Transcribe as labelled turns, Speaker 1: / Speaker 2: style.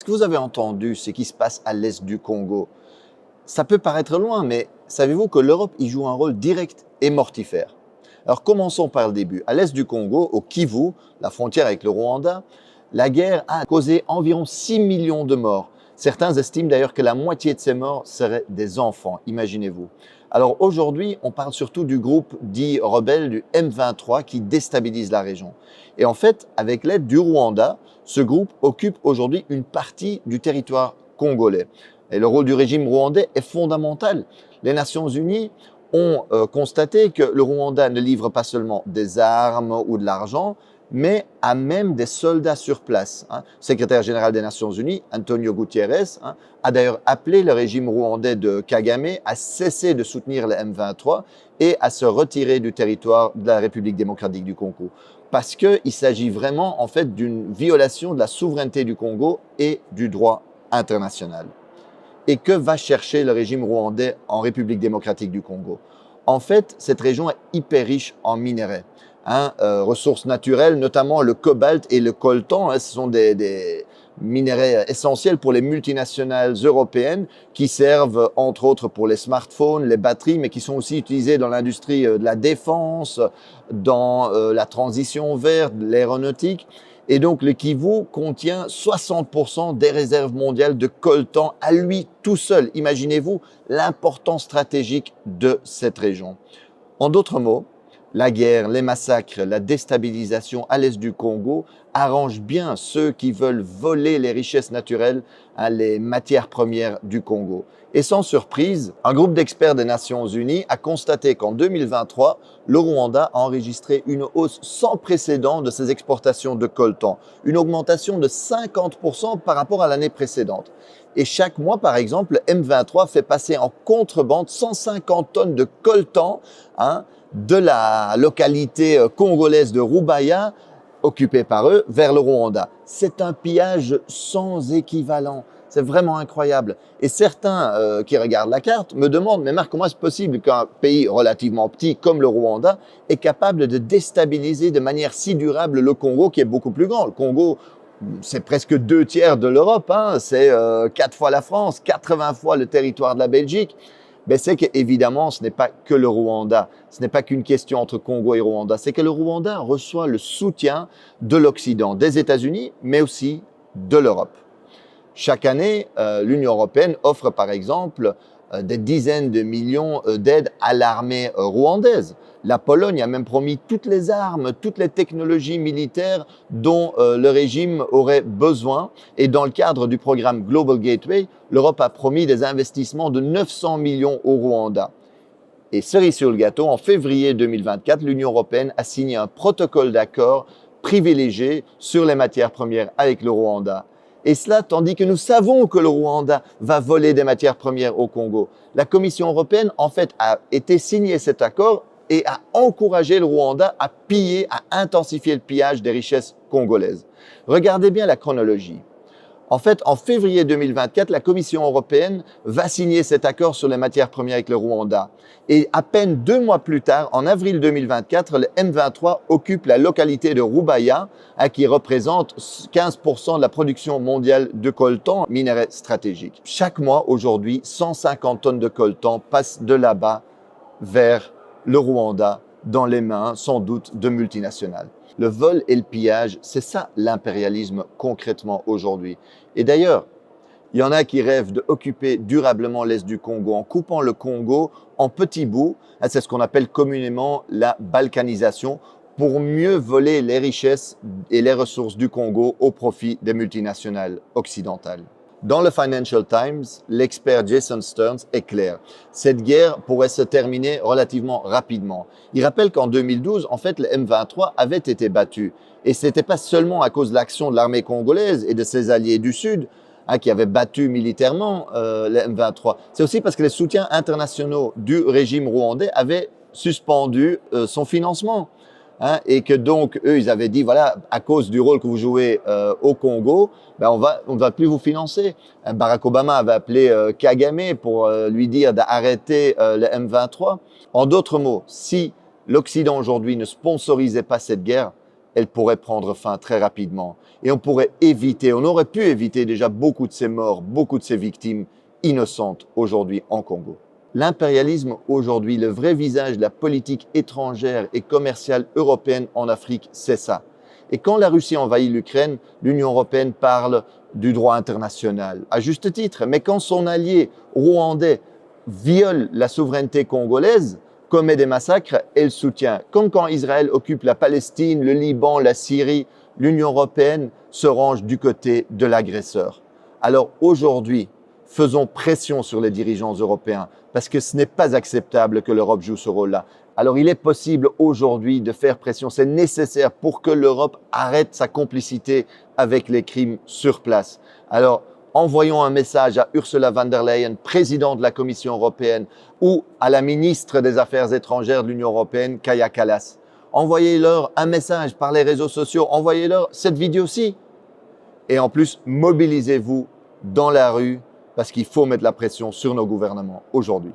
Speaker 1: que vous avez entendu ce qui se passe à l'est du Congo? Ça peut paraître loin, mais savez-vous que l'Europe y joue un rôle direct et mortifère? Alors commençons par le début. À l'est du Congo, au Kivu, la frontière avec le Rwanda, la guerre a causé environ 6 millions de morts. Certains estiment d'ailleurs que la moitié de ces morts seraient des enfants, imaginez-vous. Alors aujourd'hui, on parle surtout du groupe dit rebelle du M23 qui déstabilise la région. Et en fait, avec l'aide du Rwanda, ce groupe occupe aujourd'hui une partie du territoire congolais. Et le rôle du régime rwandais est fondamental. Les Nations Unies ont constaté que le Rwanda ne livre pas seulement des armes ou de l'argent, mais a même des soldats sur place. Le secrétaire général des Nations Unies, Antonio Guterres, a d'ailleurs appelé le régime rwandais de Kagame à cesser de soutenir le M23 et à se retirer du territoire de la République démocratique du Congo. Parce qu'il s'agit vraiment en fait d'une violation de la souveraineté du Congo et du droit international. Et que va chercher le régime rwandais en République démocratique du Congo? En fait, cette région est hyper riche en minerais, ressources naturelles, notamment le cobalt et le coltan. Ce sont des minerais essentiels pour les multinationales européennes qui servent entre autres pour les smartphones, les batteries, mais qui sont aussi utilisés dans l'industrie de la défense, dans la transition verte, l'aéronautique. Et donc, le Kivu contient 60% des réserves mondiales de coltan à lui tout seul. Imaginez-vous l'importance stratégique de cette région. En d'autres mots, la guerre, les massacres, la déstabilisation à l'est du Congo arrangent bien ceux qui veulent voler les richesses naturelles, les matières premières du Congo. Et sans surprise, un groupe d'experts des Nations Unies a constaté qu'en 2023, le Rwanda a enregistré une hausse sans précédent de ses exportations de coltan, une augmentation de 50% par rapport à l'année précédente. Et chaque mois, par exemple, le M23 fait passer en contrebande 150 tonnes de coltan de la localité congolaise de Rubaya, occupée par eux, vers le Rwanda. C'est un pillage sans équivalent. C'est vraiment incroyable. Et certains qui regardent la carte me demandent, mais Marc, comment est-ce possible qu'un pays relativement petit comme le Rwanda est capable de déstabiliser de manière si durable le Congo, qui est beaucoup plus grand? Le Congo, c'est presque 2/3 de l'Europe, c'est 4 fois la France, 80 fois le territoire de la Belgique. Ben c'est qu'évidemment, ce n'est pas que le Rwanda, ce n'est pas qu'une question entre Congo et Rwanda, c'est que le Rwanda reçoit le soutien de l'Occident, des États-Unis, mais aussi de l'Europe. Chaque année, l'Union européenne offre par exemple des dizaines de millions d'aides à l'armée rwandaise. La Pologne a même promis toutes les armes, toutes les technologies militaires dont le régime aurait besoin. Et dans le cadre du programme Global Gateway, l'Europe a promis des investissements de 900 millions au Rwanda. Et cerise sur le gâteau, en février 2024, l'Union européenne a signé un protocole d'accord privilégié sur les matières premières avec le Rwanda. Et cela tandis que nous savons que le Rwanda va voler des matières premières au Congo. La Commission européenne, en fait, a été signé cet accord et a encouragé le Rwanda à piller, à intensifier le pillage des richesses congolaises. Regardez bien la chronologie. En fait, en février 2024, la Commission européenne va signer cet accord sur les matières premières avec le Rwanda. Et à peine 2 mois plus tard, en avril 2024, le M23 occupe la localité de Rubaya, qui représente 15% de la production mondiale de coltan, minerai stratégique. Chaque mois, aujourd'hui, 150 tonnes de coltan passent de là-bas vers le Rwanda, dans les mains, sans doute, de multinationales. Le vol et le pillage, c'est ça l'impérialisme concrètement aujourd'hui. Et d'ailleurs, il y en a qui rêvent d'occuper durablement l'est du Congo en coupant le Congo en petits bouts. C'est ce qu'on appelle communément la balkanisation, pour mieux voler les richesses et les ressources du Congo au profit des multinationales occidentales. Dans le Financial Times, l'expert Jason Stearns est clair. Cette guerre pourrait se terminer relativement rapidement. Il rappelle qu'en 2012, en fait, le M23 avait été battu. Et ce n'était pas seulement à cause de l'action de l'armée congolaise et de ses alliés du Sud qui avaient battu militairement le M23. C'est aussi parce que les soutiens internationaux du régime rwandais avaient suspendu son financement. Et que donc, eux, ils avaient dit, voilà, à cause du rôle que vous jouez au Congo, ben on ne va plus vous financer. Barack Obama avait appelé Kagame pour lui dire d'arrêter le M23. En d'autres mots, si l'Occident aujourd'hui ne sponsorisait pas cette guerre, elle pourrait prendre fin très rapidement. Et on pourrait éviter, on aurait pu éviter déjà beaucoup de ces morts, beaucoup de ces victimes innocentes aujourd'hui en Congo. L'impérialisme aujourd'hui, le vrai visage de la politique étrangère et commerciale européenne en Afrique, c'est ça. Et quand la Russie envahit l'Ukraine, l'Union européenne parle du droit international, à juste titre. Mais quand son allié rwandais viole la souveraineté congolaise, commet des massacres, elle soutient. Comme quand Israël occupe la Palestine, le Liban, la Syrie, l'Union européenne se range du côté de l'agresseur. Alors aujourd'hui, faisons pression sur les dirigeants européens parce que ce n'est pas acceptable que l'Europe joue ce rôle-là. Alors il est possible aujourd'hui de faire pression, c'est nécessaire pour que l'Europe arrête sa complicité avec les crimes sur place. Alors envoyons un message à Ursula von der Leyen, présidente de la Commission européenne, ou à la ministre des Affaires étrangères de l'Union européenne, Kaja Kallas. Envoyez-leur un message par les réseaux sociaux, envoyez-leur cette vidéo-ci. Et en plus, mobilisez-vous dans la rue parce qu'il faut mettre la pression sur nos gouvernements aujourd'hui.